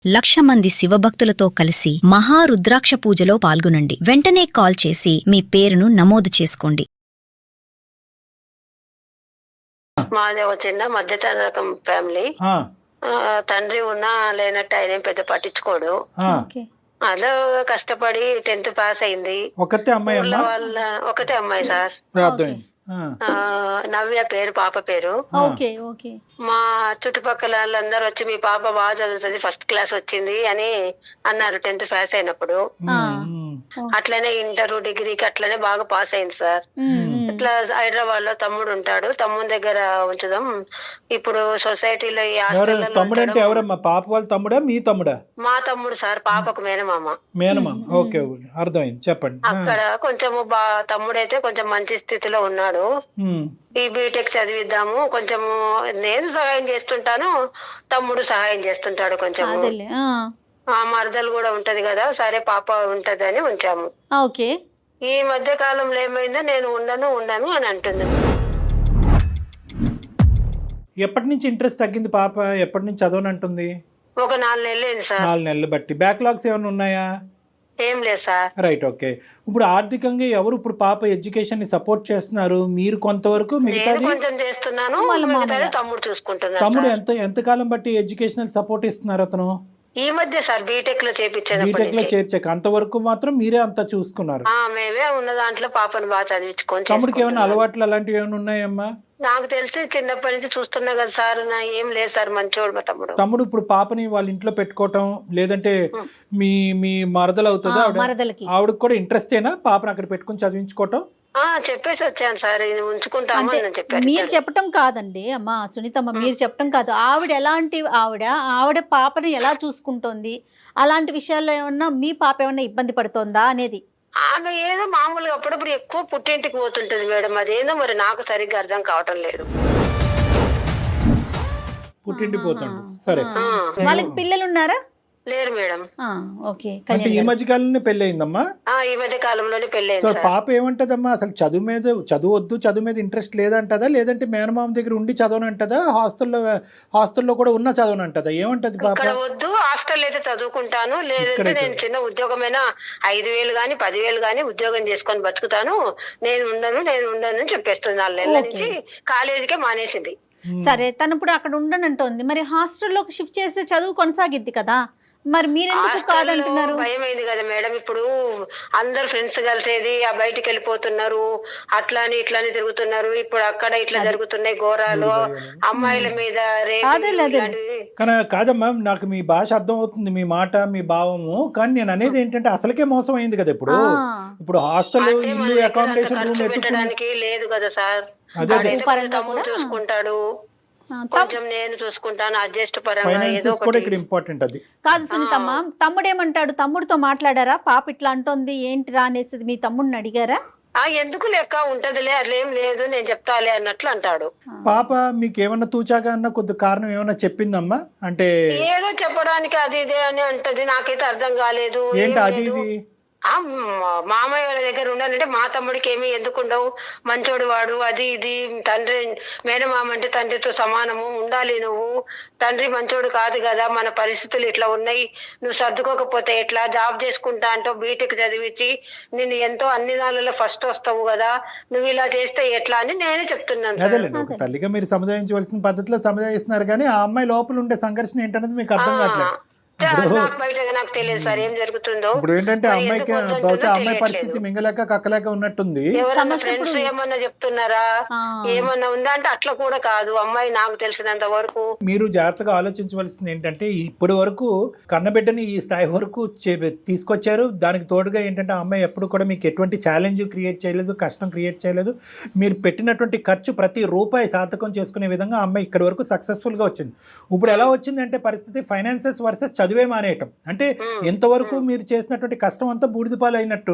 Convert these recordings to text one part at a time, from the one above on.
1,00,000 మంది శివభక్తులతో కలిసి మహారుద్రాక్ష పూజలో పాల్గొనండి. వెంటనే కాల్ చేసి మీ పేరును నమోదు చేసుకోండి. మాది ఒక చిన్న మధ్యతరగతి రకం ఫ్యామిలీ. తండ్రి ఉన్నా లేనట్టు ఆయన ఏం పెద్ద పట్టించుకోడు. అలా కష్టపడి 10th పాస్ అయింది. ఒకతే అమ్మాయి ఒకటే అమ్మాయి సార్. నవ్య పేరు, పాప పేరు. మా చుట్టుపక్కల వాళ్ళందరూ వచ్చి మీ పాప బాగా చదువుతుంది, ఫస్ట్ క్లాస్ వచ్చింది అని అన్నారు 10th పాస్ అయినప్పుడు. అట్లనే ఇంటర్, డిగ్రీకి అట్లనే బాగా పాస్ అయింది సార్. ఇట్లా హైదరాబాద్ లో తమ్ముడు ఉంటాడు, తమ్ముడి దగ్గర ఉంచుదాం. ఇప్పుడు సొసైటీలో ఈ హాస్టల్ తమ్ముడు అంటే ఎవరమ్మా? పాప వాళ్ళ తమ్ముడా, మీ తమ్ముడా? మా తమ్ముడు సార్, పాపకు మేనమామ. ఓకే, అర్థమైంది, చెప్పండి. అక్కడ కొంచెం తమ్ముడైతే కొంచెం మంచి స్థితిలో ఉన్నాడు. ఈ బీటెక్ చదివిద్దాము, కొంచెము నేను సహాయం చేస్తుంటాను, తమ్ముడు సహాయం చేస్తుంటాడు కొంచెం. ఆ మరదలు కూడా ఉంటది కదా, సరే పాప ఉంటది అని ఉంచాము. ఈ మధ్య కాలంలో ఏమైందో నేను ఉండను అని అంటుంది. ఎప్పటి నుంచి ఇంట్రెస్ట్ తగ్గింది పాప? ఎప్పటి నుంచి చదవనంటుంది? ఒక 4 నెలలు అయింది సార్. 4 నెలలు బట్టి. బ్యాక్లాగ్స్ ఏమైనా ఉన్నాయా? ఏం లేదు సార్. Right, okay. ఇప్పుడు ఆర్థికంగా ఎవరు ఇప్పుడు పాప ఎడ్యుకేషన్ ని సపోర్ట్ చేస్తున్నారు? మీరు కొంతవరకు, మిగతాది కొంచెం చేస్తున్నాను, తమ్ముడు చూసుకుంటున్నాడు. తమ్ముడు ఎంతకాలం బట్టి ఎడ్యుకేషనల్ సపోర్ట్ ఇస్తున్నారు అతను? ఈ మధ్య సార్ బీటెక్ లో చేర్పించాను. బీటెక్ లో చేర్చాక అంతవరకు మాత్రం మీరే అంతా చూసుకున్నారు? మేమే ఉన్న దాంట్లో పాపను బాగా చదివించుకొని. తమ్ముడికి ఏమైనా అలవాట్లు అలాంటివి ఏమైనా ఉన్నాయమ్మా? నాకు తెలిసి చిన్నప్పటి నుంచి చూస్తున్నా కదా సార్, ఏం లేదు సార్, మంచోడు మా తమ్ముడు. తమ్ముడు ఇప్పుడు పాపని వాళ్ళ ఇంట్లో పెట్టుకోవటం, లేదంటే మీ మీ మరదలు అవుతుందా ఆవిడకి కూడా ఇంట్రెస్టేనా పాపను అక్కడ పెట్టుకుని చదివించుకోవటం? చెప్పేసి వచ్చాను సార్, ఉంచుకుంటాము అని చెప్పారు. మీరు చెప్పటం కాదండి అమ్మా సునీతమ్మ, మీరు చెప్పటం కాదు. ఆవిడ ఎలాంటి ఆవిడ పాపని ఎలా చూసుకుంటోంది, అలాంటి విషయాల్లో ఏమన్నా మీ పాప ఏమన్నా ఇబ్బంది పడుతోందా అనేది. ఆమె ఏదో మామూలుగా అప్పుడప్పుడు ఎక్కువ పుట్టింటికి పోతుంటది మేడం, అదేందో మరి నాకు సరిగ్గా అర్థం కావటం లేదు. పుట్టింటికి పోతుంటది, సరే. వాళ్ళకి పిల్లలు ఉన్నారా? లేరు మేడం. అంటే ఈ మధ్య కాలంలోనే పెళ్లి అయిందమ్మా? ఈ మధ్య కాలంలోనే పెళ్లి సో పాప ఏమంటదమ్మా అసలు? చదువు మీద ఇంట్రెస్ట్ లేదంటదా, లేదంటే మేనమామ దగ్గర ఉండి చదవనంటదా, హాస్టల్లో కూడా ఉన్న చదవనంటదా, ఏమంటది పాప? ఇక్కడ వద్దు, హాస్టల్ అయితే చదువుకుంటాను, లేదంటే నేను చిన్న ఉద్యోగమైనా 5,000 గానీ 10,000 గానీ ఉద్యోగం చేసుకొని బతుకుతాను, నేను ఉండను అని చెప్పేస్తుంది. 4 నెలల నుంచి కాలేజీకే మానేసింది. సరే, తను ఇప్పుడు అక్కడ ఉండనంటోంది, మరి హాస్టల్లోకి షిఫ్ట్ చేస్తే చదువు కొనసాగిద్ది కదా, మరి మీరెందుకు కాదంటున్నారు? భయం అయింది కదా మేడం, ఇప్పుడు అందరు ఫ్రెండ్స్ కలిసేది, ఆ బయటికి వెళ్ళిపోతున్నారు, అట్లాని ఇట్లాని తిరుగుతున్నారు. ఇప్పుడు అక్కడ ఇట్లా జరుగుతున్నాయి ఘోరాలు, అమ్మాయిల మీద కాదమ్మా, నాకు మీ భాష అర్థం అవుతుంది, మీ మాట, మీ భావము. కానీ నేను అనేది ఏంటంటే అసలుకే మోసం అయింది కదా ఇప్పుడు హాస్టల్, ఇల్లు, అకామిడేషన్ రూమ్ పెట్టడానికి లేదు కదా సార్. తమ్ముడు చూసుకుంటాడు, కొంచెం నేను చూసుకుంటాను, అడ్జస్ట్ పరంగా ఏదో ఒకటి. ఇంపార్టెంట్ అది కాదు సునీతమ్మ, తమ్ముడు ఏమంటాడు? తమ్ముడితో మాట్లాడారా? పాప ఇట్లా అంటోంది ఏంటిరా అనేసి మీ తమ్ముడిని అడిగారా? ఎందుకు లెక్క ఉంటదిలే, అట్లేం లేదు, నేను చెప్తాలే అన్నట్లు అంటాడు. పాప మీకు ఏమన్నా తూచాగా అన్న కొద్ది కారణం ఏమన్నా చెప్పిందమ్మా? అంటే ఏదో చెప్పడానికి అది ఇదే అని అంటది, నాకైతే అర్థం కాలేదు. ఏంటి అది ఇది? మామయ్య వాళ్ళ దగ్గర ఉండాలంటే మా తమ్ముడికి ఏమి ఎందుకు ఉండవు, మంచోడు వాడు, అది ఇది, తండ్రి మేనమామ అంటే తండ్రితో సమానము, ఉండాలి నువ్వు, తండ్రి మంచోడు కాదు కదా, మన పరిస్థితులు ఇట్లా ఉన్నాయి, నువ్వు సర్దుకోకపోతే ఎట్లా, జాబ్ చేసుకుంటా అంటూ బీటెక్ చదివించి నేను ఎంతో అన్ని దానిలో ఫస్ట్ వస్తావు కదా, నువ్వు ఇలా చేస్తే ఎట్లా అని నేనే చెప్తున్నాను. తల్లిగా మీరు సముదాయించవలసిన పద్ధతిలో సముదాయిస్తున్నారు, కానీ ఆ అమ్మాయి లోపల ఉండే సంఘర్షణ ఏంటనేది మీకు అర్థం కావట్లేదు. నాకు తెలియదు సార్ ఏం జరుగుతుందో. ఇప్పుడు ఏంటంటే అమ్మాయికి బహుశా అమ్మాయి పరిస్థితి మింగలేక కక్కలేక ఉన్నట్టుంది. ఫ్రెండ్స్ ఏమన్నా చెప్తున్నారా, ఏమన్నా ఉందా అంటే అట్లా కూడా కాదు అమ్మాయి, నాకు తెలిసినంత వరకు. మీరు జాగ్రత్తగా ఆలోచించవలసింది ఏంటంటే ఇప్పటి వరకు కన్నబిడ్డని ఈ స్థాయి వరకు తీసుకొచ్చారు. దానికి తోడుగా ఏంటంటే అమ్మాయి ఎప్పుడు కూడా మీకు ఎటువంటి ఛాలెంజ్ క్రియేట్ చేయలేదు, కష్టం క్రియేట్ చేయలేదు. మీరు పెట్టినటువంటి ఖర్చు ప్రతి రూపాయి సార్థకం చేసుకునే విధంగా అమ్మాయి ఇక్కడి వరకు సక్సెస్ఫుల్ గా వచ్చింది. ఇప్పుడు ఎలా వచ్చిందంటే పరిస్థితి ఫైనాన్సెస్ వర్సెస్ చదివే మానేయటం. అంటే ఎంతవరకు మీరు చేసినటువంటి కష్టం అంతా బూడిదపాలు అయినట్టు.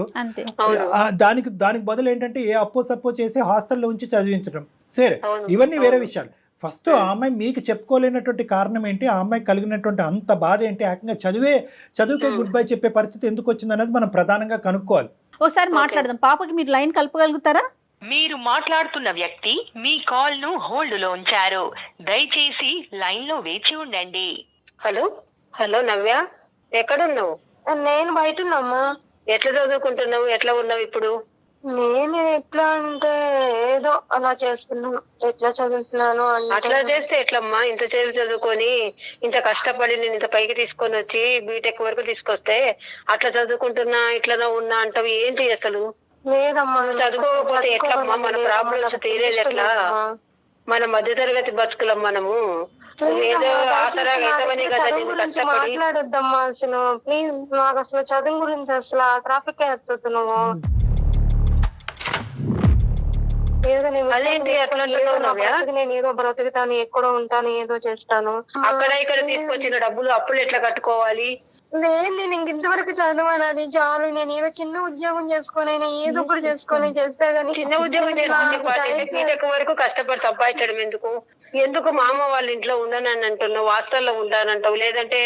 దానికి బదులు ఏంటంటే ఏ అప్పో సప్పో చేసి హాస్టల్లో ఉంచి చదివించడం. సరే, ఇవన్నీ వేరే విషయాలు. ఫస్ట్ ఆ అమ్మాయి మీకు చెప్పుకోలేనటువంటి కారణం ఏంటి, ఆ అమ్మాయి కలిగినటువంటి అంత బాధ ఏంటి, ఏకంగా చదువుకే గుడ్ బై చెప్పే పరిస్థితి ఎందుకు వచ్చింది అనేది మనం ప్రధానంగా కనుక్కోవాలి. ఒకసారి మాట్లాడదాం. పాపకి మీరు లైన్ కలపగలుగుతారా? మీరు మాట్లాడుతున్న వ్యక్తి మీ కాల్ ను హోల్డ్ లో ఉంచారు, దయచేసి లైన్ లో వేచి ఉండండి. హలో హలో నవ్య, ఎక్కడున్నావు? నేను బయట ఉన్నామ్మా. ఎట్లా చదువుకుంటున్నావు? ఎట్లా ఉన్నావు ఇప్పుడు? నేను ఎట్లా అంటే ఏదో అలా చేస్తున్నాను. ఎట్లా చదువుతున్నాను అట్లా అంటే చేస్తే ఎట్లమ్మా? ఇంత సేపు చదువుకొని ఇంత కష్టపడి నేను ఇంత పైకి తీసుకొని వచ్చి బీటెక్ వరకు తీసుకొస్తే అట్లా చదువుకుంటున్నా ఇట్లా ఉన్నా అంటావు ఏంటి అసలు? లేదమ్మా, నువ్వు చదువుకోకపోతే ఎట్లమ్మా? మన ప్రాబ్లమ్స్ తీరేది ఎట్లా? మన మధ్యతరగతి బతుకులం మనము. ఏదో ఆసరాగా అవుతామని కదా చదువు నేను గురించి కష్టపడి. మాట్లాడొద్దమ్మా అసలు ప్లీజ్. నాకు అసలు చదువు గురించి అసలు ఆ ట్రాఫిక్ ఎత్తుతు నువ్వు. ఏదో నేను అదేంటి అట్లా అంటున్నావు నవ్య? నేను ఏదో బ్రతుకుతాను, ఎక్కడో ఉంటాను, ఏదో చేస్తాను. అక్కడ ఇక్కడ తీసుకొచ్చిన డబ్బులు అప్పులు ఎట్లా కట్టుకోవాలి? లేదు, నేను ఇంతవరకు చదవాలి, అది చాలు. నేను ఏదో చిన్న ఉద్యోగం చేసుకొని ఏదో ఒకటి చేసుకొని చేస్తే గానీ చిన్న ఉద్యోగం చేసుకుంటే బీటెక్ వరకు కష్టపడి సంపాదించడం ఎందుకు? ఎందుకు మా అమ్మ వాళ్ళ ఇంట్లో ఉండనని అంటున్నావు, హాస్టల్లో ఉంటానంటావు, లేదంటే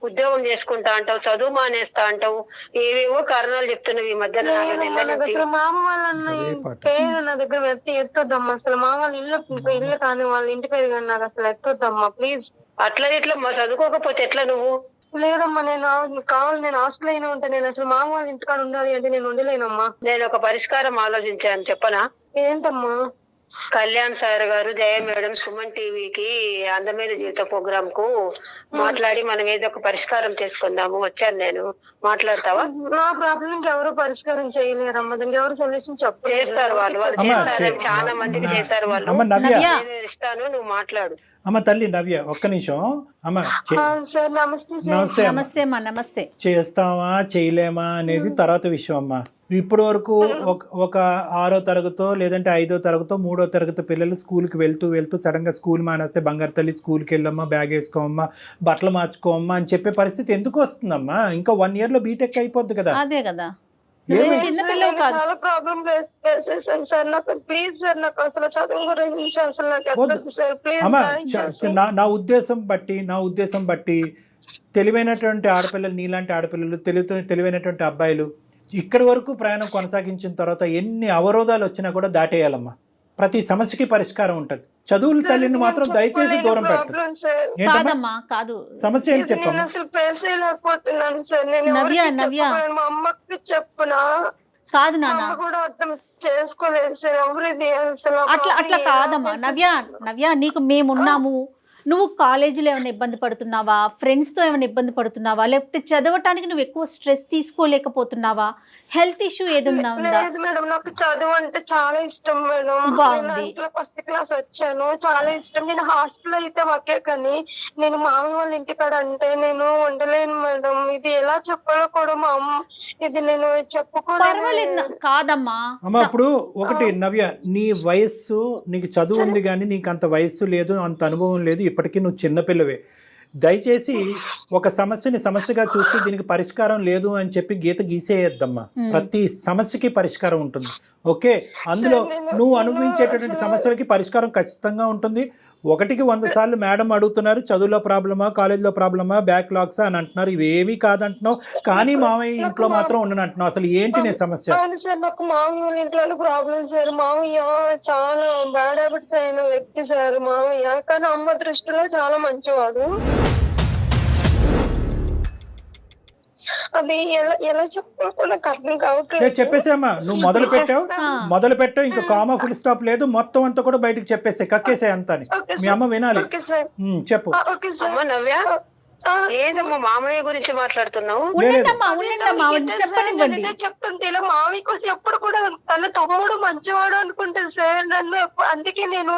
ఉద్యోగం చేసుకుంటా అంటావు, చదువు మానేస్తా అంటావు, ఏవేవో కారణాలు చెప్తున్నావు ఈ మధ్య 4 నెలల నుంచి. అసలు మా అమ్మ వాళ్ళ పేరు నా దగ్గర ఎత్తొద్దమ్మా. అసలు మా వాళ్ళ ఇల్లు కానీ వాళ్ళ ఇంటి పేరు కానీ నాకు అసలు ఎత్తొద్దమ్మా ప్లీజ్. అట్లా ఎట్లా చదువుకోకపోతే ఎట్లా నువ్వు? లేదమ్మా, నేను కావాలి, నేను హాస్టల్ అయినా ఉంటా. నేను అసలు మా అమ్మ వాళ్ళ ఇంటికాడ ఉండాలి అంటే నేను ఉండలేనమ్మా. నేను ఒక పరిష్కారం ఆలోచించాను, చెప్పనా? ఏంటమ్మా? కళ్యాణ్ సార్ గారు, జయ మేడం సుమన్ టీవీకి అందమైన జీవిత ప్రోగ్రామ్ కు మాట్లాడి మనం ఏదో ఒక పరిష్కారం చేసుకుందాము వచ్చాను నేను. మాట్లాడతావా? నా ప్రాబ్లం కి ఎవరు పరిష్కారం చేయలేరమ్మా. దానికి ఎవరు సొల్యూషన్ చేస్తారు వాళ్ళు చేస్తారు, చాలా మందికి చేశారు వాళ్ళు. అమ్మ నవ్య, నేను ఇస్తాను, నువ్వు మాట్లాడు. అమ్మ తల్లి నవ్య, ఒక్క నిమిషం అమ్మ. సార్ నమస్తే సార్. నమస్తే అమ్మ. నమస్తే అమ్మా. నమస్తే. చేస్తావా చేయలేమా అనేది తర్వాత విషయం అమ్మా. ఇప్పటి వరకు ఒక 6వ తరగతో లేదంటే 5వ తరగతో 3వ తరగతి పిల్లలు స్కూల్కి వెళ్తూ సడన్ గా స్కూల్ మానేస్తే బంగారు తల్లి స్కూల్కి వెళ్ళమ్మా, బ్యాగ్ వేసుకోమ్మా, బట్టలు మార్చుకోమ్మా అని చెప్పే పరిస్థితి ఎందుకు వస్తుందమ్మా? ఇంకా 1 year లో బీటెక్ అయిపోద్ది కదా. అదే కదా. చాలా ప్రాబ్లం ఫేస్ చేశాను సార్. నాకు ప్లీజ్ సార్, నాకు అసలు చదువు గురించి అసలు నాకు ఎత్తొద్దు సార్ ప్లీజ్. అమ్మా నా ఉద్దేశం బట్టి తెలివైనటువంటి ఆడపిల్లలు, నీలాంటి ఆడపిల్లలు, తెలివైనటువంటి అబ్బాయిలు ఇక్కడి వరకు ప్రయాణం కొనసాగించిన తర్వాత ఎన్ని అవరోధాలు వచ్చినా కూడా దాటేయాలమ్మా. ప్రతి సమస్యకి పరిష్కారం ఉంటుంది. చదువుల తల్లిని మాత్రం దయచేసి దూరం పెట్టు. కాదమ్మా, కాదు. సమస్య ఏంటి చెప్పమ్మా? నేను అసలు ఫేస్ చేయలేకపోతున్నాను సార్. నేను మా అమ్మకి చెప్పునా కాదు నాన్న కూడా అర్థం చేసుకోలేదు సార్. ఎవరిది అసలు అట్లా కాదమ్మా. నవ్య నీకు మేమున్నాము. నువ్వు కాలేజీలో ఏమైనా ఇబ్బంది పడుతున్నావా? ఫ్రెండ్స్తో ఏమైనా ఇబ్బంది పడుతున్నావా? లేకపోతే చదవటానికి నువ్వు ఎక్కువ స్ట్రెస్ తీసుకోలేకపోతున్నావా? హెల్త్ ఇష్యూ ఏదన్నా ఉందా? లేదు మేడం, నాకు చదువు అంటే చాలా ఇష్టం మేడం. బాగుంది. ఫస్ట్ క్లాస్ వచ్చాను, చాలా ఇష్టం. నేను హాస్టల్ అయితే ఒకే, కానీ నేను మామయ్య వాళ్ళ ఇంటికాడ అంటే నేను ఉండలేను మేడం. ఇది ఎలా చెప్పాలో కూడా మా అమ్మ, ఇది నేను చెప్పుకోలేదు. కాదమ్మా అమ్మ, ఇప్పుడు ఒకటి నవ్య, నీ వయస్సు, నీకు చదువు ఉంది కానీ నీకు అంత వయస్సు లేదు, అంత అనుభవం లేదు. ఇప్పటికీ నువ్వు చిన్నపిల్లవే. దయచేసి ఒక సమస్యని సమస్యగా చూస్తూ దీనికి పరిష్కారం లేదు అని చెప్పి గీత గీసేయద్దమ్మా. ప్రతి సమస్యకి పరిష్కారం ఉంటుంది. ఓకే, అందులో నువ్వు అనుభవించేటటువంటి సమస్యలకి పరిష్కారం ఖచ్చితంగా ఉంటుంది. 1కి 100 సార్లు మేడం అడుగుతున్నారు, చదువులో ప్రాబ్లమా, కాలేజీలో ప్రాబ్లమా, బ్యాక్లాగ్స్ అని అంటున్నారు. ఇవేవి కాదంటున్నావు, కానీ మామయ్య ఇంట్లో మాత్రం ఉండనంటున్నావు. అసలు ఏంటి నీ సమస్య? అవును సార్, నాకు మామయ్య ఇంట్లో ప్రాబ్లం సార్. మామయ్య చాలా బ్యాడ్ హ్యాబిట్స్ అయిన వ్యక్తి సార్ మామయ్య, కానీ అమ్మ దృష్టిలో చాలా మంచివాడు. అది ఎలా చెప్పాలో నాకు అర్థం కావట్లేదు. చెప్పేసామా, నువ్వు మొదలు పెట్టావు ఇంకా కామా ఫుల్ స్టాప్ లేదు, మొత్తం అంతా కూడా బయటకు చెప్పేసే, కక్కేసే అంతా. మీ అమ్మ వినాలి. చెప్పు. అమ్మ నవ్య, ఏదమ్మా మామయ్య గురించి మాట్లాడుతున్నావు? చెప్తుంటే ఇలా మామయ్య కోసం ఎప్పుడు కూడా తన తమ్ముడు మంచివాడు అనుకుంటుంది సార్ నన్ను. అందుకే నేను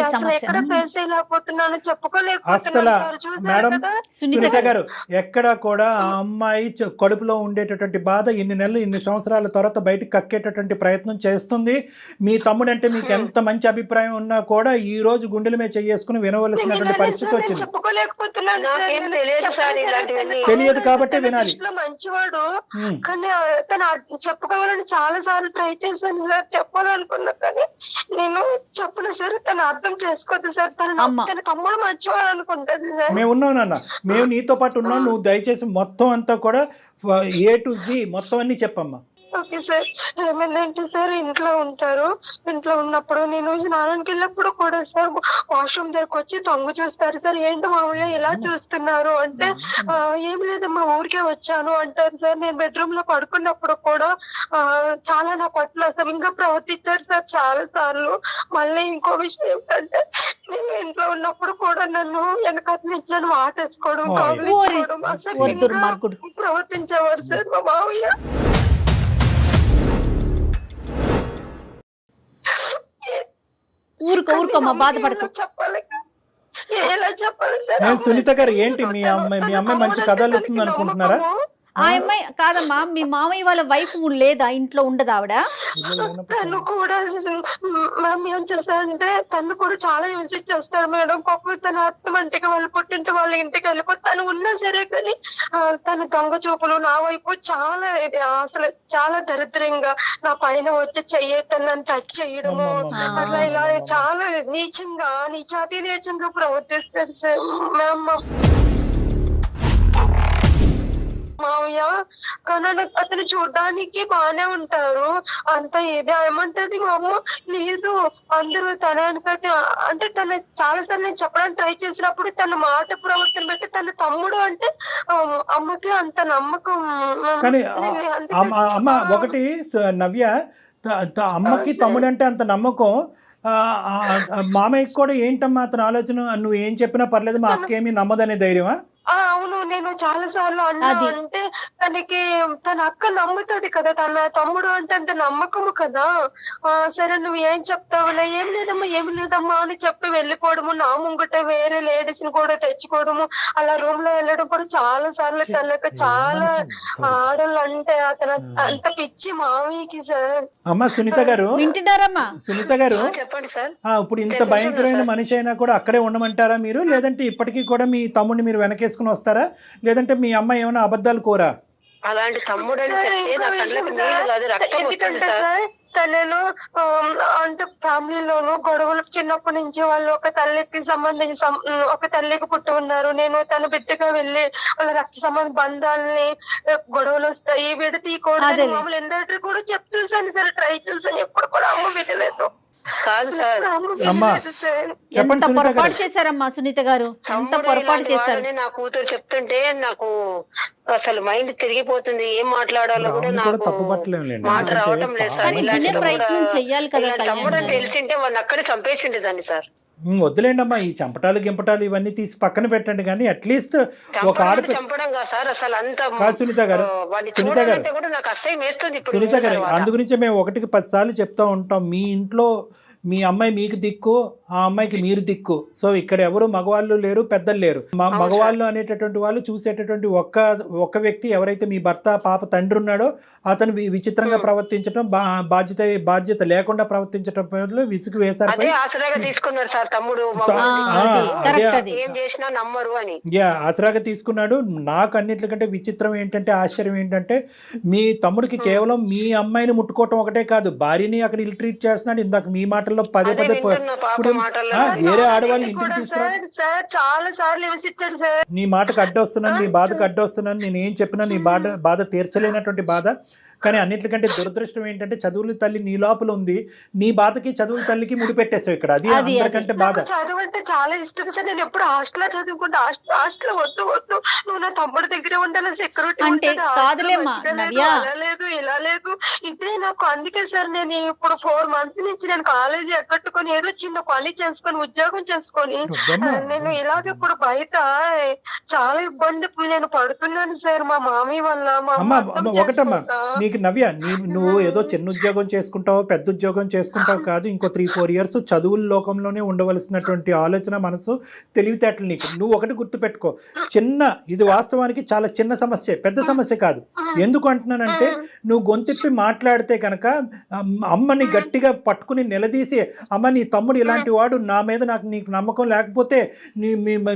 అసలు ఎక్కడ ఫేస్ చేయలేకపోతున్నాను, చెప్పుకోలేకపోతున్నాను. మేడం సునీత గారు, ఎక్కడ కూడా ఆ అమ్మాయి కడుపులో ఉండేటటువంటి బాధ ఇన్ని సంవత్సరాల తర్వాత బయటకు కక్కేటటువంటి ప్రయత్నం చేస్తుంది. మీ తమ్ముడు అంటే మీకు ఎంత మంచి అభిప్రాయం ఉన్నా కూడా ఈ రోజు గుండెల మీద చేసుకుని వినవలసినటువంటి పరిస్థితి వచ్చింది. చెప్పుకోలేకపోతున్నాను. తెలియదు కాబట్టి వినాలి. మంచివాడు, కానీ తను చెప్పుకోవాలని చాలా సార్లు ట్రై చేశాను సార్, చెప్పాలనుకున్నా కానీ నేను చెప్పను సార్. తను అర్థం చేసుకోదు సార్. తన తమ్ముడు మంచివాడు అనుకుంటది సార్. మేము ఉన్నాం నాన్న, మేము నీతో పాటు ఉన్నాం. నువ్వు దయచేసి మొత్తం అంతా కూడా A to Z మొత్తం అన్ని చెప్పమ్మా. Okay sir. ఏమైందంటే సార్ ఇంట్లో ఉంటారు. ఇంట్లో ఉన్నప్పుడు నేను స్నానానికి వెళ్ళినప్పుడు కూడా సార్ వాష్రూమ్ దగ్గరకు వచ్చి తొంగి చూస్తారు సార్. ఏంటి మామయ్య ఇలా చూస్తున్నారు అంటే ఏం లేదమ్మా ఊరికే వచ్చాను అంటారు సార్. నేను బెడ్రూమ్ లో పడుకున్నప్పుడు కూడా చాలా నా పట్ల అసభ్యంగా ప్రవర్తించారు సార్ చాలా సార్లు. మళ్ళీ ఇంకో విషయం ఏంటంటే నేను ఇంట్లో ఉన్నప్పుడు కూడా నన్ను వెనకాల నుంచి నన్ను వాటేసుకోవడం, కౌగిలించుకోవడం, అసభ్యంగా ప్రవర్తించేవారు సార్ మా మామయ్య. ఊరుకోమా, బాధపడకు. చెప్పాలి ఎలా చెప్పాలి సార్? సునీత గారు ఏంటి మీ అమ్మాయి మంచి కథలు చెప్తుంది అనుకుంటున్నారా? ఆ అమ్మాయి కాదమ్మా, మీ మామయ్య వాళ్ళ వైఫ్ లేదా, ఇంట్లో ఉండదు ఆవిడ? తను కూడా మ్యామ్ ఏం చేస్తారంటే తను కూడా చాలా యూజ్ చేస్తాడు మేడం. పాపం తన అత్తమంటికి వాళ్ళ పుట్టింటి వాళ్ళ ఇంటికి వెళ్ళిపోతే తను ఉన్నా సరే కానీ తన దొంగ చూపులు నా వైపు చాలా అసలు చాలా దరిద్రంగా నా పైన వచ్చి చెయ్యొద్దని టచ్ చేయడము, అట్లా ఇలా చాలా నీచంగా నీచాతి నీచంగా ప్రవర్తిస్తాడు సార్ మ్యామ్ మావయ్య. కానీ అతను చూడడానికి బానే ఉంటారు, అంత ఇది ఏమంటది మా అమ్మ లేదు అందరూ తన అంటే తను చాలా సార్లు నేను చెప్పడానికి ట్రై చేసినప్పుడు తన మాట ప్రవర్తన బట్టి తన తమ్ముడు అంటే అమ్మకి అంత నమ్మకం. కానీ అమ్మ ఒకటి నవ్య, అమ్మకి తమ్ముడు అంటే అంత నమ్మకం, మామయ్యకి కూడా ఏంటమ్మా అతని ఆలోచన? నువ్వు ఏం చెప్పినా పర్లేదు మా అక్క ఏమీ నమ్మదనే ధైర్యమా? అవును, నేను చాలా సార్లు అన్నా అంటే తనకి తన అక్క నమ్ముతుంది కదా, తన తమ్ముడు అంటే అంత నమ్మకము కదా. సరే నువ్వు ఏం చెప్తావులే, ఏం లేదమ్మా అని చెప్పి వెళ్ళిపోవడము, నా ముంగట వేరే లేడీస్ ని కూడా తెచ్చుకోవడము, అలా రూమ్ లో వెళ్ళడం కూడా చాలా సార్లు. తనకు చాలా ఆడలు అంటే అతను అంత పిచ్చి మామయ్యకి సార్. అమ్మా సునీత గారు వింటున్నారమ్మా? సునీత గారు చెప్పండి సార్. ఇప్పుడు ఇంత భయంకరమైన మనిషి అయినా కూడా అక్కడే ఉండమంటారా మీరు? లేదంటే ఇప్పటికీ కూడా మీ తమ్ముడిని మీరు వెనకేసుకుని వస్తారా? లేదంటే మీ అమ్మాయి ఏమైనా అబద్ధాలు కోరా? అలాంటి తమ్ముడు అని చెప్తే నా కళ్ళకి నీళ్లు కాదు రక్తం వస్తుంది సార్. తనను అంటే ఫ్యామిలీలోను గొడవలు చిన్నప్పటి నుంచి వాళ్ళు ఒక తల్లికి సంబంధించి ఒక తల్లికి పుట్టి ఉన్నారు. నేను తన బిడ్డగా వెళ్ళి వాళ్ళ రక్త సంబంధ బంధాలని గొడవలు వస్తాయి విడతీయకూడదు మామూలు ఎండేటర్ కూడా చెప్ చూసాను సార్, ట్రై చూసాను, ఎప్పుడు కూడా అమ్మ వినలేదు. కాదు సార్, ఎంత పొరపాటు చేశారమ్మా సునీత గారు, ఎంత పొరపాటు చేశారు. నా కూతురు చెప్తుంటే నాకు అసలు మైండ్ తిరిగిపోతుంది, ఏం మాట్లాడాలో కూడా నాకు మాట రావటం లేదు సార్. ప్రయత్నం చెయ్యాలి కదా. తమ్ముడు అని తెలిసింటే వాళ్ళని అక్కడే చంపేసిండేదాన్ని సార్. వద్దులేండి అమ్మా, ఈ చంపటాలు గింపటాలు ఇవన్నీ తీసి పక్కన పెట్టండి. కానీ అట్లీస్ట్ ఒక ఆడపిల్ల చంపడం కాదు సార్ అసలు అంత. సునీత గారు, సునీత గారు, కూడా నాకు అసహ్యం వేస్తుంది. సునీత గారు, అందుగురించే మేము 1కి 10 సార్లు చెప్తా ఉంటాం, మీ ఇంట్లో మీ అమ్మాయి మీకు దిక్కు, ఆ అమ్మాయికి మీరు దిక్కు. సో ఇక్కడ ఎవరు మగవాళ్ళు లేరు, పెద్దలు లేరు. మగవాళ్ళు అనేటటువంటి వాళ్ళు చూసేటటువంటి ఒక్క వ్యక్తి ఎవరైతే మీ భర్త పాప తండ్రి ఉన్నాడో అతను విచిత్రంగా ప్రవర్తించడం, బాధ్యత లేకుండా ప్రవర్తించడం విసుగు వేశారు. ఆసరాగా తీసుకున్నారు సార్ తమ్ముడు, ఏం చేసినా నమ్మరు అని. ఆసరాగా తీసుకున్నాడు. నాకు అన్నిటికంటే విచిత్రం ఏంటంటే, ఆశ్చర్యం ఏంటంటే, మీ తమ్ముడికి కేవలం మీ అమ్మాయిని ముట్టుకోవటం ఒకటే కాదు, భార్యని అక్కడ ఇల్ ట్రీట్ చేస్తున్నాడు. ఇందాక మీ మాటల్లో పదే వేరే ఆడవాళ్ళు ఇంటికి తీసుకురా, చాలా సార్లు విమర్శించాడు సార్. నీ మాటకు అడ్డొస్తున్నాను, నీ బాధకు అడ్డొస్తున్నాను, నేను ఏం చెప్పినా నీ బాధ తీర్చలేనటువంటి బాధ. కానీ అన్నిటికంటే దురదృష్టం ఏంటంటే, చదువుల తల్లి నీ లోపల ఉంది, నీ బాధకి చదువుల తల్లికి ముడిపెట్టేసావు ఇక్కడ. అది అందరికంటే బాధ. చదువు అంటే చాలా ఇష్టం సార్. నేను ఎప్పుడు హాస్టల్ చదువుకుంటా, హాస్టల్ వద్దు నువ్వు నా తమ్ముడు దగ్గరే ఉండాలి, సెక్యూరిటీ అంటే లేదు ఇలా లేదు ఇదే నాకు. అందుకే సార్ నేను ఇప్పుడు 4 months నుంచి నేను కాలేజీ ఎక్కట్టుకొని ఏదో చిన్న పని చేసుకొని ఉద్యోగం చేసుకొని నేను ఇలాగ ఇప్పుడు బయట చాలా ఇబ్బంది నేను పడుతున్నాను సార్ మా మామీ వల్ల. ఒకటమ్మా నీకు నవ్య, నువ్వు ఏదో చిన్న ఉద్యోగం చేసుకుంటావు, పెద్ద ఉద్యోగం చేసుకుంటావు కాదు, ఇంకో 3-4 years చదువుల లోకంలోనే ఉండవలసినటువంటి ఆలోచన, మనసు, తెలివితేటలు నీకు. నువ్వు ఒకటి గుర్తుపెట్టుకో, ఇది వాస్తవానికి చాలా చిన్న సమస్య, పెద్ద సమస్య కాదు. ఎందుకు అంటున్నానంటే, నువ్వు గొంతిప్పి మాట్లాడితే కనుక అమ్మని గట్టిగా పట్టుకుని నిలదీసి, అమ్మ నీ తమ్ముడు ఇలాంటి వాడు, నా మీద నీకు నమ్మకం లేకపోతే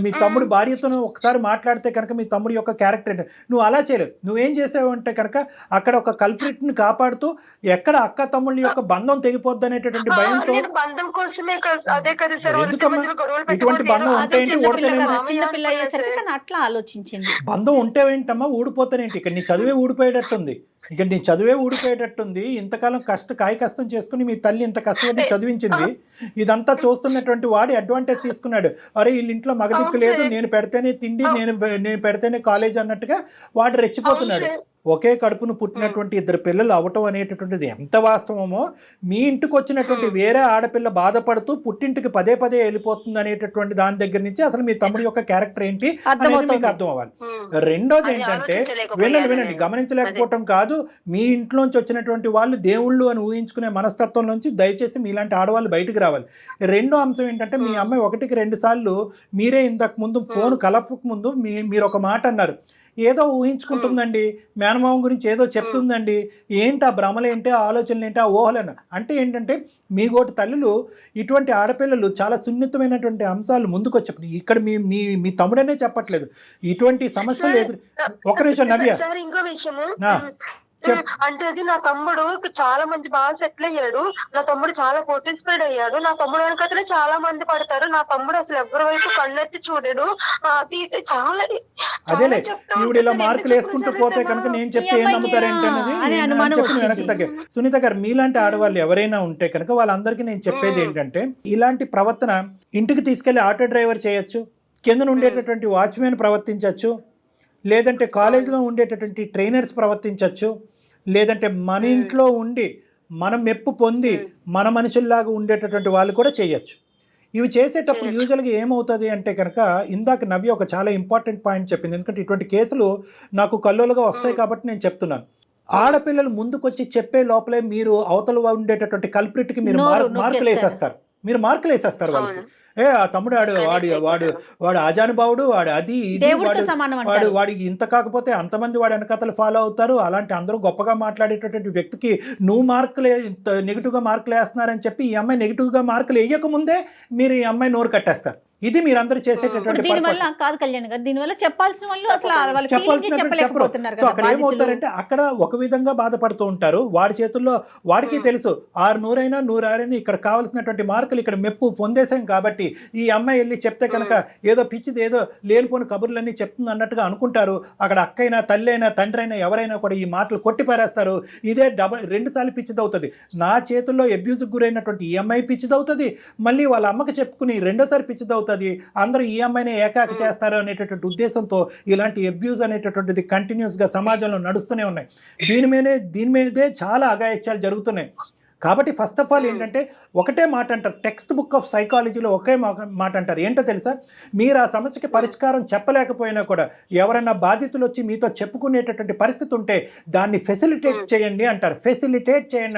మీ తమ్ముడు భార్యతో ఒకసారి మాట్లాడితే కనుక మీ తమ్ముడు యొక్క క్యారెక్టర్ నువ్వు అలా చేయలేవు. నువ్వేం చేసావు అంటే కనుక అక్కడ ఒక కల్ప్రిట్ ని కాపాడుతూ ఎక్కడ అక్క తమ్ముళ్ళ యొక్క బంధం తెగిపోద్ది అనేటటువంటి భయంతో. నేను బంధం కోసమే అదే కదా సార్ ఎందుకమ్మా ఇటువంటి బంధం ఉంటే చిన్న పిల్ల అయ్యేసరికి తను అట్లా ఆలోచించింది. బంధం ఉంటే ఏంటమ్మా ఊడిపోతానేంటి, ఇక్కడ నీ చదువే ఊడిపోయేటట్టుంది, ఇక నీ చదువే ఊడిపోయేటట్టుంది. ఇంతకాలం కష్టం చేసుకుని మీ తల్లి ఇంత కష్టపడి చదివించింది, ఇదంతా చూస్తున్నటువంటి వాడు అడ్వాంటేజ్ తీసుకున్నాడు. అరే వీళ్ళ ఇంట్లో మగదిక్కు లేదు, నేను పెడితేనే తిండి, నేను పెడితేనే కాలేజ్ అన్నట్టుగా వాడు రెచ్చిపోతున్నాడు. ఒకే కడుపును పుట్టినటువంటి ఇద్దరు పిల్లలు అవటం అనేటటువంటిది ఎంత వాస్తవమో, మీ ఇంటికి వచ్చినటువంటి వేరే ఆడపిల్ల బాధపడుతూ పుట్టింటికి పదే వెళ్ళిపోతుంది అనేటటువంటి దాని దగ్గర నుంచి అసలు మీ తమ్ముడి యొక్క క్యారెక్టర్ ఏంటి అనేది మీకు అర్థం అవ్వాలి. రెండోది ఏంటంటే వినండి, గమనించలేకపోవటం కాదు, మీ ఇంట్లోంచి వచ్చినటువంటి వాళ్ళు దేవుళ్ళు అని ఊహించుకునే మనస్తత్వం నుంచి దయచేసి మీలాంటి ఆడవాళ్ళు బయటకు రావాలి. రెండో అంశం ఏంటంటే మీ అమ్మాయి 1-2 సార్లు మీరే ఇంతకు ముందు ఫోన్ కలపక ముందు మీరు ఒక మాట అన్నారు, ఏదో ఊహించుకుంటుందండి, మేనమామ గురించి ఏదో చెప్తుందండి, ఏంటి ఆ భ్రమలేంటి, ఆ ఆలోచనలు ఏంటి, ఆ ఊహలను. అంటే ఏంటంటే మీ గోటి తల్లులు ఇటువంటి ఆడపిల్లలు చాలా సున్నితమైనటువంటి అంశాలు ముందుకు వచ్చేప్పుడు ఇక్కడ మీ తమ్ముడనే చెప్పట్లేదు, ఇటువంటి సమస్యలు ఎదురు. ఒక నిమిషం నవ్య, ఇంకో విషయము అంటే అది నా తమ్ముడు చాలా మంచి బాగా సెటిల్ అయ్యాడు, నా తమ్ముడు చాలా కోటీస్ప్రెడ్ అయ్యాడు, నా తమ్ముడు వెనకతనే చాలా మంది పడతారు, నా తమ్ముడు అసలు ఎవరి వైపు కన్నెత్తి చూడడు, అది చాలా అదేలే ఈవిడ ఇలా మార్కులు వేసుకుంటూ పోతే కనుక నేను చెప్తే ఏం నమ్ముతారేంటనేది వెనక్కి తగ్గే. సునీత గారు, మీలాంటి ఆడవాళ్ళు ఎవరైనా ఉంటే కనుక వాళ్ళందరికీ నేను చెప్పేది ఏంటంటే, ఇలాంటి ప్రవర్తన ఇంటికి తీసుకెళ్లి ఆటో డ్రైవర్ చేయొచ్చు, కింద ఉండేటటువంటి వాచ్మెన్ ప్రవర్తించవచ్చు, లేదంటే కాలేజీలో ఉండేటటువంటి ట్రైనర్స్ ప్రవర్తించవచ్చు, లేదంటే మన ఇంట్లో ఉండి మనం మెప్పు పొంది మన మనుషుల్లాగా ఉండేటటువంటి వాళ్ళు కూడా చేయొచ్చు. ఇవి చేసేటప్పుడు యూజువల్గా ఏమవుతుంది అంటే కనుక, ఇందాక నవ్య ఒక చాలా ఇంపార్టెంట్ పాయింట్ చెప్పింది, ఎందుకంటే ఇటువంటి కేసులు నాకు కల్లోలుగా వస్తాయి కాబట్టి నేను చెప్తున్నాను. ఆడపిల్లలు ముందుకొచ్చి చెప్పే లోపలే మీరు అవతల ఉండేటటువంటి కల్ప్రిట్కి మీరు మార్కులు వేసేస్తారు వాళ్ళకి. ఆ తమ్ముడు వాడు ఆజానుభావుడు, వాడు అది ఇది, వాడికి ఇంత కాకపోతే అంతమంది వాడు వెనకతలు ఫాలో అవుతారు, అలాంటి అందరూ గొప్పగా మాట్లాడేటటువంటి వ్యక్తికి నువ్వు నెగిటివ్గా మార్కులు వేస్తున్నారని చెప్పి ఈ అమ్మాయి నెగిటివ్గా మార్కులు వేయకముందే మీరు ఈ అమ్మాయి నోరు కట్టేస్తారు. ఇది మీరందరూ చేసేటటువంటి దీనివల్ల కాదు కళ్యాణ్ గారు, దీనివల్ల చెప్పాల్సిన వాళ్ళు చెప్పలేకపోతున్నారు. సో అక్కడ ఏమవుతారంటే అక్కడ ఒక విధంగా బాధపడుతూ ఉంటారు, వాడి చేతుల్లో వాడికి తెలుసు 600 100 ఇక్కడ కావాల్సినటువంటి మార్కులు ఇక్కడ మెప్పు పొందేశాం కాబట్టి ఈ అమ్మాయి వెళ్ళి చెప్తే కనుక ఏదో పిచ్చిది ఏదో లేనిపోని కబుర్లన్నీ చెప్తుంది అన్నట్టుగా అనుకుంటారు. అక్కడ అక్కైనా తల్లి అయినా తండ్రి అయినా ఎవరైనా కూడా ఈ మాటలు కొట్టి పారేస్తారు. ఇదే 2 సార్లు పిచ్చిదవుతుంది. నా చేతుల్లో అబ్యూజ్కి గురైనటువంటి ఈ అమ్మాయి పిచ్చిదవుతుంది, మళ్ళీ వాళ్ళ అమ్మకి చెప్పుకుని 2వ సారి పిచ్చిదవుతుంది, అందరూ ఈ అమ్మాయిని ఏకాకి చేస్తారు అనేటటువంటి ఉద్దేశంతో ఇలాంటి అబ్యూజ్ అనేటటువంటిది కంటిన్యూస్ గా సమాజంలో నడుస్తూనే ఉన్నాయి. దీని మీదే చాలా అఘాయిత్యాలు జరుగుతున్నాయి. కాబట్టి ఫస్ట్ ఆఫ్ ఆల్ ఏంటంటే ఒకటే మాట అంటారు, టెక్స్ట్ బుక్ ఆఫ్ సైకాలజీలో ఒకే మాట అంటారు, ఏంటో తెలుసా, మీరు ఆ సమస్యకి పరిష్కారం చెప్పలేకపోయినా కూడా ఎవరైనా బాధితులు వచ్చి మీతో చెప్పుకునేటటువంటి పరిస్థితి ఉంటే దాన్ని ఫెసిలిటేట్ చేయండి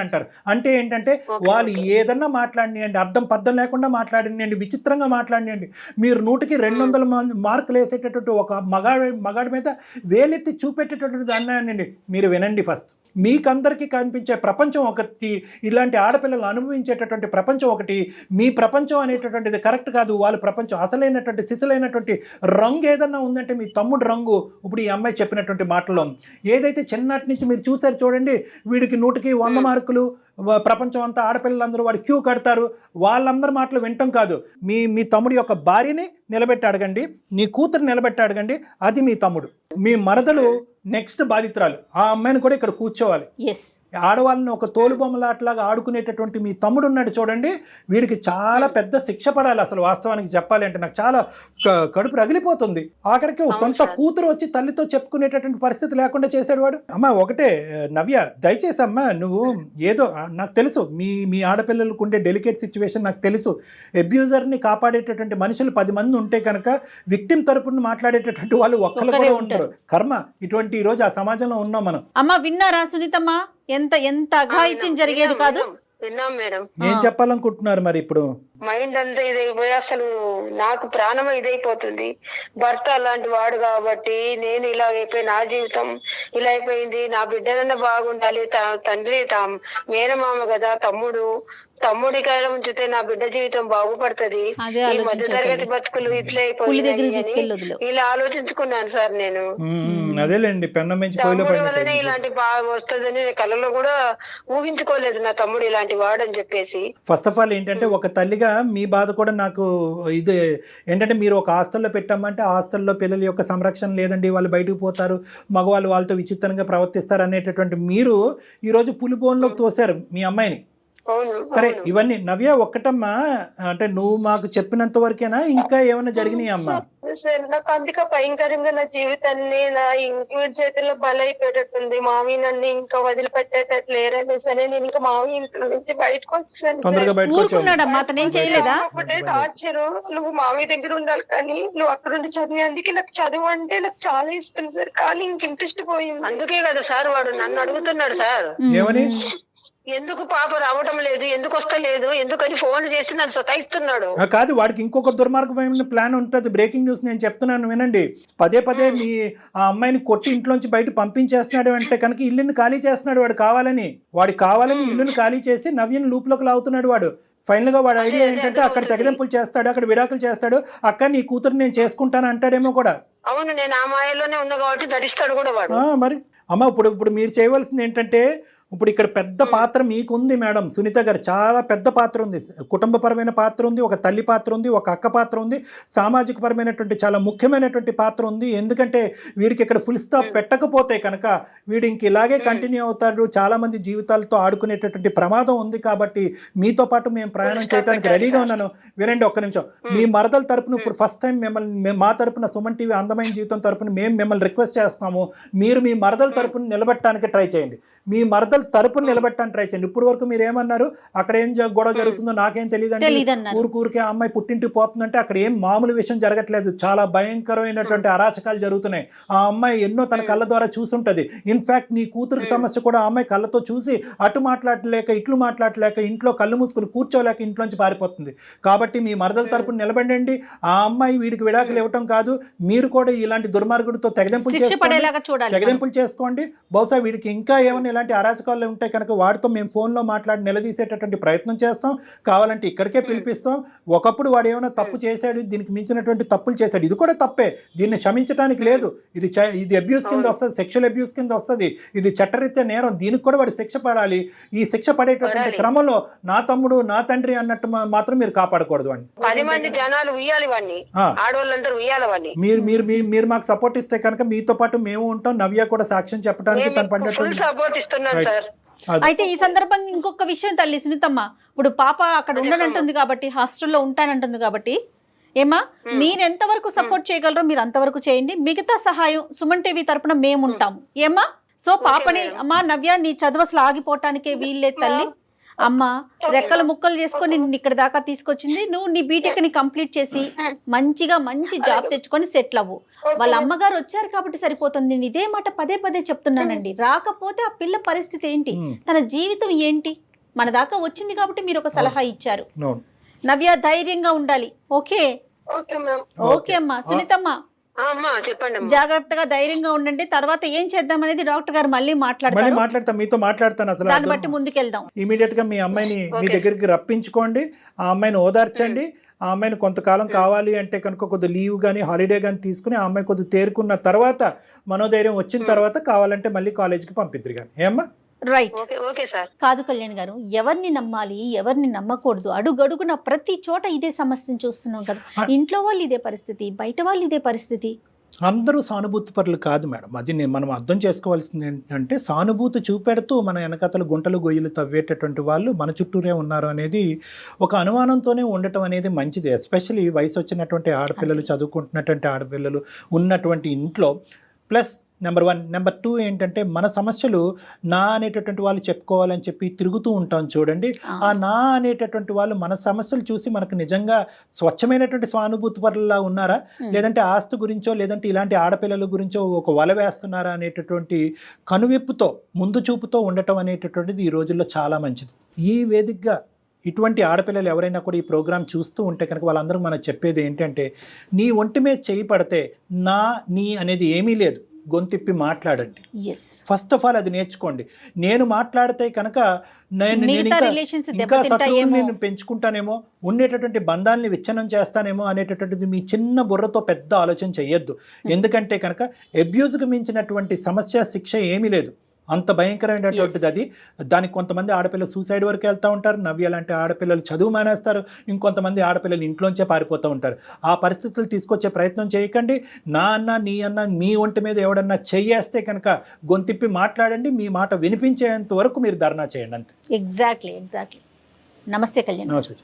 అంటారు. అంటే ఏంటంటే వాళ్ళు ఏదన్నా మాట్లాడినండి, అర్థం పద్ధం లేకుండా మాట్లాడినండి, విచిత్రంగా మాట్లాడినండి, మీరు 100కి 200 మార్కులు వేసేటటువంటి ఒక మగాడి మీద వేలెత్తి చూపెట్టేటటువంటి దాన్ని మీరు వినండి. ఫస్ట్ మీకందరికీ కనిపించే ప్రపంచం ఒకటి, ఇలాంటి ఆడపిల్లలు అనుభవించేటటువంటి ప్రపంచం ఒకటి, మీ ప్రపంచం అనేటటువంటిది కరెక్ట్ కాదు, వాళ్ళ ప్రపంచం అసలైనటువంటి సిసలైనటువంటి రంగు ఏదన్నా ఉందంటే మీ తమ్ముడు రంగు ఇప్పుడు ఈ అమ్మాయి చెప్పినటువంటి మాటల్లో ఏదైతే చిన్నటి నుంచి మీరు చూసారు చూడండి, వీడికి 100కి 100 మార్కులు, ప్రపంచం అంతా ఆడపిల్లలందరూ వాడు క్యూ కడతారు, వాళ్ళందరి మాటలు వినటం కాదు, మీ తమ్ముడి యొక్క భార్యని నిలబెట్టి అడగండి, నీ కూతురు నిలబెట్టి అడగండి, అది మీ తమ్ముడు. మీ మరదలు నెక్స్ట్ బాధితురాలు, ఆ అమ్మాయిని కూడా ఇక్కడ కూర్చోవాలి. ఆడవాళ్ళని ఒక తోలుబొమ్మలాట్లాగా ఆడుకునేటటువంటి మీ తమ్ముడు ఉన్నాడు చూడండి, వీడికి చాలా పెద్ద శిక్ష పడాలి. అసలు వాస్తవానికి చెప్పాలి అంటే నాకు చాలా కడుపు రగిలిపోతుంది. ఆఖరికి సొంత కూతురు వచ్చి తల్లితో చెప్పుకునేటటువంటి పరిస్థితి లేకుండా చేశాడు వాడు. అమ్మ ఒకటే నవ్య, దయచేసి అమ్మ నువ్వు ఏదో, నాకు తెలుసు మీ ఆడపిల్లలకు ఉండే డెలికేట్ సిచ్యువేషన్ నాకు తెలుసు. అబ్యూజర్ని కాపాడేటటువంటి మనుషులు 10 మంది ఉంటే కనుక విక్టిమ్ తరపున మాట్లాడేటటువంటి వాళ్ళు ఒక్కరు కూడా ఉంటారు. కర్మ ఇటువంటి ఈ రోజు ఆ సమాజంలో ఉన్నాం మనం. అమ్మ విన్నారా సునీతమ్మ, ఎంత అఘాయిత్యం జరిగేది కాదు. విన్నాం మేడం. ఏం చెప్పాలనుకుంటున్నారు మరి ఇప్పుడు? మైండ్ అంతా ఇదైపోయి అసలు నాకు ప్రాణం ఇదైపోతుంది. భర్త అలాంటి వాడు కాబట్టి నేను ఇలా అయిపోయి, నా జీవితం ఇలా అయిపోయింది, నా బిడ్డలన్నా బాగుండాలి, తండ్రి మేనమామ కదా, తమ్ముడు తమ్ముడి కాడ ఉంచితే నా బిడ్డ జీవితం బాగుపడుతుంది. అదే ఈ మధ్య ఆలోచించావు తరగతి తల్లి. బతుకులు ఇట్లా పులి దగ్గరికి అయిపోయినాయి అని తీసుకెళ్ళి వదిలేవు. ఇలా ఆలోచించుకున్నాను సార్ నేను. అదేలేండి, పెన్నం పెంచి పొయ్యిలో తమ్ముడి వల్లనే పడినట్టు. ఇలాంటి బాగా వస్తుందని నేను కళ్ళలో కూడా ఊహించుకోలేదు నా తమ్ముడు ఇలాంటి వాడని చెప్పేసి. ఫస్ట్ ఆఫ్ ఆల్ ఏంటంటే ఒక తల్లిగా మీ బాధ కూడా నాకు ఇది ఏంటంటే, మీరు ఒక హాస్టల్లో పెట్టామంటే హాస్టల్లో పిల్లల యొక్క సంరక్షణ లేదండి, వాళ్ళు బయటకు పోతారు, మగవాళ్ళు వాళ్ళతో విచిత్రంగా ప్రవర్తిస్తారు అనేటటువంటి మీరు ఈరోజు పులిబోన్లోకి తోశారు మీ అమ్మాయిని. అవును సరే, అవును. ఇవన్నీ నవ్య ఒక్కటమ్మా, అంటే నువ్వు మాకు చెప్పినంత వరకేనా, ఇంకా ఏమైనా జరిగినాయి అమ్మా? సార్ నాకు అందుకే భయంకరంగా నా జీవితాన్ని నా ఇంటి చేతుల్లో బలైపోయేటట్టుంది. మావి నన్ను ఇంకా వదిలిపెట్టేటట్టు లేరని సరే నేను ఇంకా మావి ఇంట్లో నుంచి బయటకు వచ్చాను. తొందరగా బయటకు వచ్చావు. ఊరుకున్నాడమ్మా, అతనేం చేయలేదా? ఒకటే టార్చర్, నువ్వు మావి దగ్గర ఉండాలి కానీ నువ్వు అక్కడ ఉండి చదివి. అందుకే నాకు చదువు అంటే నాకు చాలా ఇష్టం సార్, కానీ ఇంక ఇంట్రెస్ట్ పోయింది. అందుకే కదా సార్ వాడు నన్ను అడుగుతున్నాడు సార్, ఏమని? ఎందుకు పాప రావటం లేదు, ఎందుకు వస్తలేదు, ఎందుకని ఫోన్ చేసి నన్ను సతాయిస్తున్నాడు. కాదు, వాడికి ఇంకొక దుర్మార్గమైన ప్లాన్ ఉంటుంది. బ్రేకింగ్ న్యూస్ నేను చెప్తున్నాను వినండి. పదే పదే మీ ఆ అమ్మాయిని కొట్టి ఇంట్లోంచి బయట పంపించేస్తున్నాడు అంటే కనుక ఇల్లుని ఖాళీ చేస్తున్నాడు వాడు కావాలని. ఇల్లుని ఖాళీ చేసి నవ్యని లూప్లోకి లాగుతున్నాడు వాడు. ఫైనల్ గా వాడు ఐడియా ఏంటంటే అక్కడ తెగదెంపులు చేస్తాడు, అక్కడ విడాకులు చేస్తాడు, అక్క నీ కూతురు నేను చేసుకుంటాను అంటాడేమో కూడా. అవును, నేను ఆ మాయలోనే ఉన్నా కాబట్టి నటిస్తాడు కూడా వాడు. మరి అమ్మ, ఇప్పుడు మీరు చేయవలసింది ఏంటంటే, ఇప్పుడు ఇక్కడ పెద్ద పాత్ర మీకుంది మేడం సునీత గారు, చాలా పెద్ద పాత్ర ఉంది. కుటుంబపరమైన పాత్ర ఉంది, ఒక తల్లి పాత్ర ఉంది, ఒక అక్క పాత్ర ఉంది, సామాజిక పరమైనటువంటి చాలా ముఖ్యమైనటువంటి పాత్ర ఉంది. ఎందుకంటే వీడికి ఇక్కడ ఫుల్ స్టాప్ పెట్టకపోతే కనుక వీడు ఇంక ఇలాగే కంటిన్యూ అవుతాడు, చాలా మంది జీవితాలతో ఆడుకునేటటువంటి ప్రమాదం ఉంది. కాబట్టి మీతో పాటు మేము ప్రయాణం చేయడానికి రెడీగా ఉన్నాను. వినండి ఒక్క నిమిషం. మీ మరదల తరపున ఇప్పుడు ఫస్ట్ టైం మిమ్మల్ని మా తరపున సుమన్ టీవీ అందమైన జీవితం తరపున మేము మిమ్మల్ని రిక్వెస్ట్ చేస్తున్నాము, మీరు మీ మరదల తరపున నిలబెట్టడానికి ట్రై చేయండి. మీ మరదల తరపున నిలబెట్టడానికి ట్రై చేయండి. ఇప్పుడు వరకు మీరు ఏమన్నారు, అక్కడ ఏం గొడవ జరుగుతుందో నాకేం తెలియదండి, ఊరికే ఆ అమ్మాయి పుట్టింటికి పోతుందంటే అక్కడ ఏం మామూలు విషయం జరగట్లేదు, చాలా భయంకరమైనటువంటి అరాచకాలు జరుగుతున్నాయి. ఆ అమ్మాయి ఎన్నో తన కళ్ళ ద్వారా చూసుంటది. ఇన్ఫాక్ట్ నీ కూతురికి సమస్య కూడా ఆ అమ్మాయి కళ్ళతో చూసి అటు మాట్లాడలేక ఇట్లు మాట్లాడలేక ఇంట్లో కళ్ళు మూసుకుని కూర్చోలేక ఇంట్లోంచి పారిపోతుంది. కాబట్టి మీ మరదల తరపున నిలబడండి. ఆ అమ్మాయి వీడికి విడాకులు ఇవ్వటం కాదు, మీరు కూడా ఇలాంటి దుర్మార్గుడితో తెగదెంపులు చేసుకోండి. బహుశా వీడికి ఇంకా ఏమైనా ఇలాంటి అరాచకాలు ఉంటే కనుక వాడితో మేము ఫోన్లో మాట్లాడి నిలదీసేటటువంటి ప్రయత్నం చేస్తాం. కావాలంటే ఇక్కడికే పిలిపిస్తాం. ఒకప్పుడు వాడు ఏమైనా తప్పు చేశాడు, దీనికి మించినటువంటి తప్పులు చేశాడు, ఇది కూడా తప్పే, దీన్ని క్షమించడానికి లేదు. ఇది అబ్యూస్ కింద వస్తుంది, సెక్షువల్ అబ్యూస్ కింద వస్తుంది, ఇది చట్టరీత్యా నేరం, దీనికి కూడా వాడు శిక్ష పడాలి. ఈ శిక్ష పడేటటువంటి క్రమంలో నా తమ్ముడు నా తండ్రి అన్నట్టు మాత్రం మీరు కాపాడకూడదు వాడిని. 10 మంది జనాలు ఉయ్యాలి వాడిని, ఆడవాళ్ళందరూ ఉయ్యాలి వాడిని. మీరు మాకు సపోర్ట్ ఇస్తే కనుక మీతో పాటు మేము ఉంటాం. నవ్య కూడా సాక్ష్యం చెప్పడానికి తను పడినటువంటి సపోర్ట్ ఇస్తున్నాను సార్. అయితే ఈ సందర్భంగా ఇంకొక విషయం తల్లి సునీతమ్మ, ఇప్పుడు పాప అక్కడ ఉండనంటుంది కాబట్టి, హాస్టల్లో ఉంటానంటుంది కాబట్టి, ఏమా మీరు ఎంతవరకు సపోర్ట్ చేయగలరో మీరు అంతవరకు చేయండి. మిగతా సహాయం సుమన్ టీవీ తరపున మేము ఉంటాము. ఏమా సో పాపని అమ్మా నవ్య నీ చదువు అసలు ఆగిపోవటానికే వీళ్ళే తల్లి. అమ్మ రెక్కలు ముక్కలు చేసుకొని నిన్ను ఇక్కడ దాకా తీసుకొచ్చింది. నువ్వు నీ బీటెక్ ని కంప్లీట్ చేసి మంచిగా మంచి జాబ్ తెచ్చుకొని సెటిల్ అవ్వు. వాళ్ళ అమ్మగారు వచ్చారు కాబట్టి సరిపోతుంది. నేను ఇదే మాట పదే పదే చెప్తున్నానండి. రాకపోతే ఆ పిల్ల పరిస్థితి ఏంటి, తన జీవితం ఏంటి? మన దాకా వచ్చింది కాబట్టి మీరు ఒక సలహా ఇచ్చారు. నవ్య ధైర్యంగా ఉండాలి. ఓకే ఓకే అమ్మా. సునీతమ్మ చెప్పండి, జాగ్రత్తగా ధైర్యంగా ఉండండి. తర్వాత ఏం చేద్దాం అనేది డాక్టర్ గారు మళ్ళీ మాట్లాడతాను, మీతో మాట్లాడతాను. అసలు దాన్ని బట్టి ముందుకెళ్దాం. ఇమీడియట్ గా మీ అమ్మాయిని మీ దగ్గరికి రప్పించుకోండి, ఆ అమ్మాయిని ఓదార్చండి. ఆ అమ్మాయిని కొంతకాలం కావాలి అంటే కనుక కొద్ది లీవ్ కానీ హాలిడే కానీ తీసుకుని ఆ అమ్మాయి కొద్ది తేరుకున్న తర్వాత, మనోధైర్యం వచ్చిన తర్వాత కావాలంటే మళ్ళీ కాలేజీకి పంపిద్దరు కానీ. ఏమ్మా? రైట్. Okay sir. కాదు కళ్యాణ్ గారు, ఎవరిని నమ్మాలి ఎవరిని నమ్మకూడదు, అడుగడుగున ప్రతి చోట ఇదే సమస్యను చూస్తున్నాం కదా. ఇంట్లో వాళ్ళు ఇదే పరిస్థితి, బయట వాళ్ళు ఇదే పరిస్థితి. అందరూ సానుభూతి పరులు కాదు మేడం. అది మనం అర్థం చేసుకోవాల్సింది ఏంటంటే, సానుభూతి చూపెడుతూ మన వెనకతలు గుంటలు గొయ్యలు తవ్వేటటువంటి వాళ్ళు మన చుట్టూరే ఉన్నారు అనేది ఒక అనుమానంతోనే ఉండటం అనేది మంచిది. ఎస్పెషల్లీ వయసు వచ్చినటువంటి ఆడపిల్లలు, చదువుకుంటున్నటువంటి ఆడపిల్లలు ఉన్నటువంటి ఇంట్లో. Plus number 1. నెంబర్ 2 ఏంటంటే, మన సమస్యలు నా అనేటటువంటి వాళ్ళు చెప్పుకోవాలని చెప్పి తిరుగుతూ ఉంటాం చూడండి. ఆ నా అనేటటువంటి వాళ్ళు మన సమస్యలు చూసి మనకు నిజంగా స్వచ్ఛమైనటువంటి సానుభూతి పరులా ఉన్నారా, లేదంటే ఆస్తి గురించో లేదంటే ఇలాంటి ఆడపిల్లల గురించో ఒక వల వేస్తున్నారా అనేటటువంటి కనువిప్పుతో ముందు చూపుతో ఉండటం అనేటటువంటిది ఈ రోజుల్లో చాలా మంచిది. ఈ వేదికగా ఇటువంటి ఆడపిల్లలు ఎవరైనా కూడా ఈ ప్రోగ్రాం చూస్తూ ఉంటే కనుక వాళ్ళందరూ మనకు చెప్పేది ఏంటంటే, నీ ఒంటి మీద చేయి పడితే నీ అనేది ఏమీ లేదు, గొంతిప్పి మాట్లాడండి. ఎస్, ఫస్ట్ ఆఫ్ ఆల్ అది నేర్చుకోండి. నేను మాట్లాడితే కనుక నేను మిగతా ఇంకా రిలేషన్స్ శత్రువుని దెబ్బతింటాయేమో. నేను పెంచుకుంటానేమో, ఉండేటటువంటి బంధాలని విచ్ఛిన్నం చేస్తానేమో అనేటటువంటిది మీ చిన్న బుర్రతో పెద్ద ఆలోచన చేయొద్దు. ఎందుకంటే కనుక అబ్యూజ్కి మించినటువంటి సమస్య శిక్ష ఏమీ లేదు. అంత భయంకరమైనటువంటిది అది. దానికి కొంతమంది ఆడపిల్లలు సూసైడ్ వరకు వెళ్తూ ఉంటారు. నవ్య లాంటి ఆడపిల్లలు చదువు మానేస్తారు. ఇంకొంతమంది ఆడపిల్లలు ఇంట్లోంచే పారిపోతూ ఉంటారు. ఆ పరిస్థితులు తీసుకొచ్చే ప్రయత్నం చేయకండి. నా అన్న నీ అన్న మీ ఒంటి మీద ఎవడన్నా చెయ్యేస్తే కనుక గొంతిప్పి మాట్లాడండి. మీ మాట వినిపించేంత వరకు మీరు ధర్నా చేయండి అంతే. ఎగ్జాక్ట్లీ. నమస్తే కళ్యాణ్. నమస్తే.